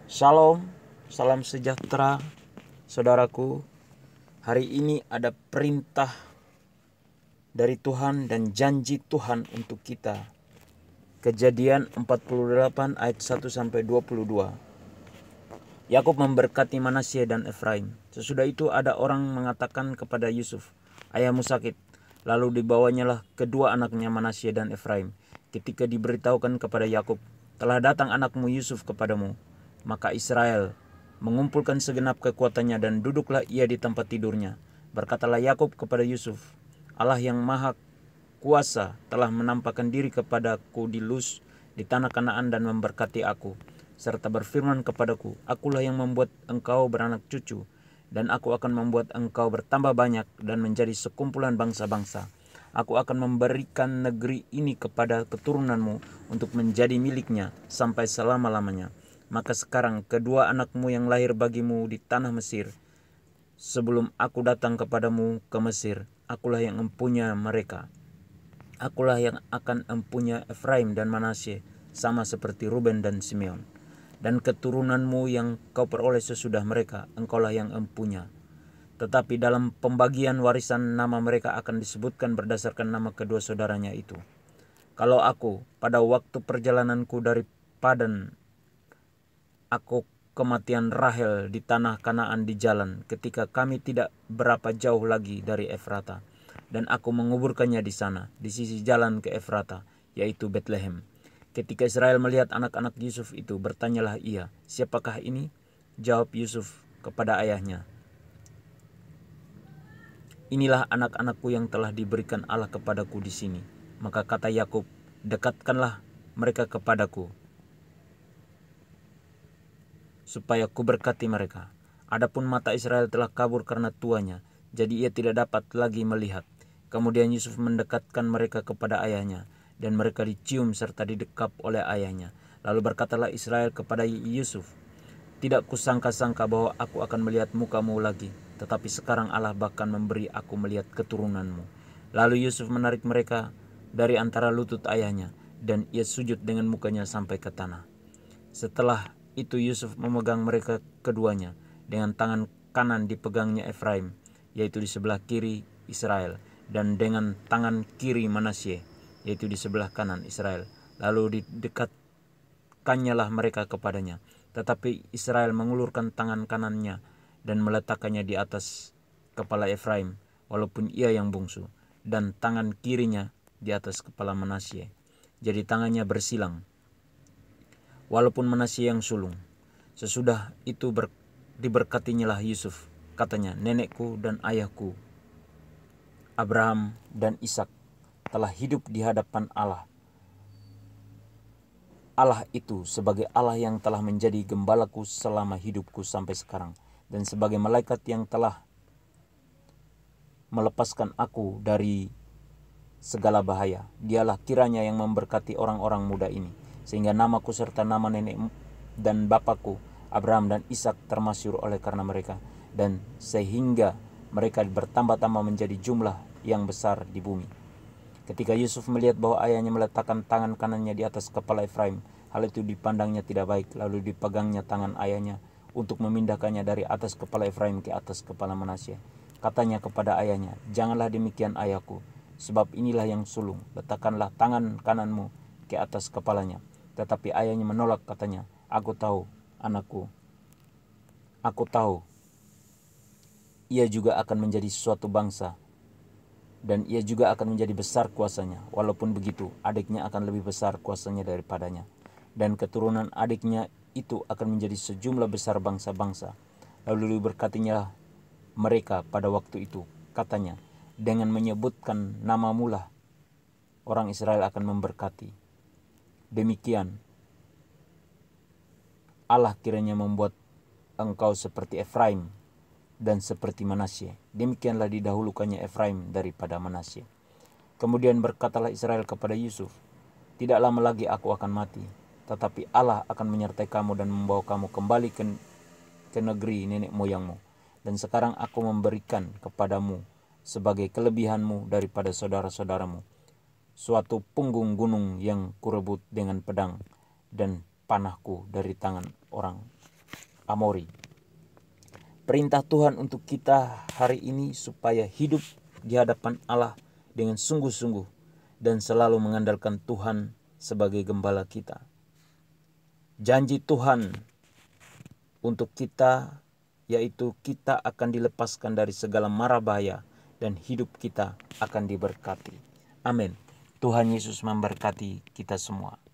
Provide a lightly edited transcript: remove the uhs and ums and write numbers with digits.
Shalom, salam sejahtera saudaraku. Hari ini ada perintah dari Tuhan dan janji Tuhan untuk kita. Kejadian 48 ayat 1 sampai 22. Yakub memberkati Manasye dan Efraim. Sesudah itu ada orang mengatakan kepada Yusuf, "Ayahmu sakit." Lalu dibawanyalah kedua anaknya Manasye dan Efraim. Ketika diberitahukan kepada Yakub, "Telah datang anakmu Yusuf kepadamu," maka Israel mengumpulkan segenap kekuatannya dan duduklah ia di tempat tidurnya. Berkatalah Yakub kepada Yusuf, "Allah yang maha kuasa telah menampakkan diri kepadaku di Luz di tanah Kanaan dan memberkati aku, serta berfirman kepadaku, akulah yang membuat engkau beranak cucu, dan aku akan membuat engkau bertambah banyak dan menjadi sekumpulan bangsa-bangsa. Aku akan memberikan negeri ini kepada keturunanmu untuk menjadi miliknya sampai selama-lamanya. Maka sekarang kedua anakmu yang lahir bagimu di tanah Mesir, sebelum aku datang kepadamu ke Mesir, akulah yang empunya mereka. Akulah yang akan empunya Efraim dan Manasye, sama seperti Ruben dan Simeon. Dan keturunanmu yang kau peroleh sesudah mereka, engkaulah yang empunya. Tetapi dalam pembagian warisan nama mereka akan disebutkan berdasarkan nama kedua saudaranya itu. Kalau aku pada waktu perjalananku dari Padan, aku kematian Rahel di tanah Kanaan di jalan, ketika kami tidak berapa jauh lagi dari Efrata, dan aku menguburkannya di sana, di sisi jalan ke Efrata, yaitu Bethlehem. Ketika Israel melihat anak-anak Yusuf itu, bertanyalah ia, "Siapakah ini?" Jawab Yusuf kepada ayahnya, "Inilah anak-anakku yang telah diberikan Allah kepadaku di sini." Maka kata Yakub, "Dekatkanlah mereka kepadaku, supaya ku berkati mereka." Adapun mata Israel telah kabur karena tuanya, jadi ia tidak dapat lagi melihat. Kemudian Yusuf mendekatkan mereka kepada ayahnya, dan mereka dicium serta didekap oleh ayahnya. Lalu berkatalah Israel kepada Yusuf, "Tidak kusangka-sangka bahwa aku akan melihat mukamu lagi, tetapi sekarang Allah bahkan memberi aku melihat keturunanmu." Lalu Yusuf menarik mereka dari antara lutut ayahnya, dan ia sujud dengan mukanya sampai ke tanah. Setelah itu Yusuf memegang mereka keduanya, dengan tangan kanan dipegangnya Efraim, yaitu di sebelah kiri Israel, dan dengan tangan kiri Manasye, yaitu di sebelah kanan Israel. Lalu didekatkannya lah mereka kepadanya. Tetapi Israel mengulurkan tangan kanannya dan meletakkannya di atas kepala Efraim, walaupun ia yang bungsu, dan tangan kirinya di atas kepala Manasye. Jadi tangannya bersilang, walaupun Manasye yang sulung. Sesudah itu diberkatinyalah Yusuf. Katanya, "Nenekku dan ayahku Abraham dan Ishak telah hidup di hadapan Allah. Allah itu sebagai Allah yang telah menjadi gembalaku selama hidupku sampai sekarang, dan sebagai malaikat yang telah melepaskan aku dari segala bahaya. Dialah kiranya yang memberkati orang-orang muda ini, sehingga namaku serta nama nenek dan bapakku Abraham dan Ishak termasyhur oleh karena mereka, dan sehingga mereka bertambah-tambah menjadi jumlah yang besar di bumi." Ketika Yusuf melihat bahwa ayahnya meletakkan tangan kanannya di atas kepala Efraim, hal itu dipandangnya tidak baik. Lalu dipegangnya tangan ayahnya untuk memindahkannya dari atas kepala Efraim ke atas kepala Manasye. Katanya kepada ayahnya, "Janganlah demikian ayahku, sebab inilah yang sulung. Letakkanlah tangan kananmu ke atas kepalanya." Tetapi ayahnya menolak, katanya, "Aku tahu, anakku. Aku tahu ia juga akan menjadi suatu bangsa, dan ia juga akan menjadi besar kuasanya. Walaupun begitu, adiknya akan lebih besar kuasanya daripadanya, dan keturunan adiknya itu akan menjadi sejumlah besar bangsa-bangsa." Lalu diberkatinya mereka pada waktu itu. Katanya, "Dengan menyebutkan namamu lah orang Israel akan memberkati. Demikian Allah kiranya membuat engkau seperti Efraim dan seperti Manasye." Demikianlah didahulukannya Efraim daripada Manasye. Kemudian berkatalah Israel kepada Yusuf, "Tidak lama lagi aku akan mati, tetapi Allah akan menyertai kamu dan membawa kamu kembali ke negeri nenek moyangmu. Dan sekarang aku memberikan kepadamu sebagai kelebihanmu daripada saudara-saudaramu suatu punggung gunung yang kurebut dengan pedang dan panahku dari tangan orang Amori. Perintah Tuhan untuk kita hari ini supaya hidup di hadapan Allah dengan sungguh-sungguh dan selalu mengandalkan Tuhan sebagai gembala kita. Janji Tuhan untuk kita yaitu kita akan dilepaskan dari segala mara bahaya dan hidup kita akan diberkati. Amin. Tuhan Yesus memberkati kita semua.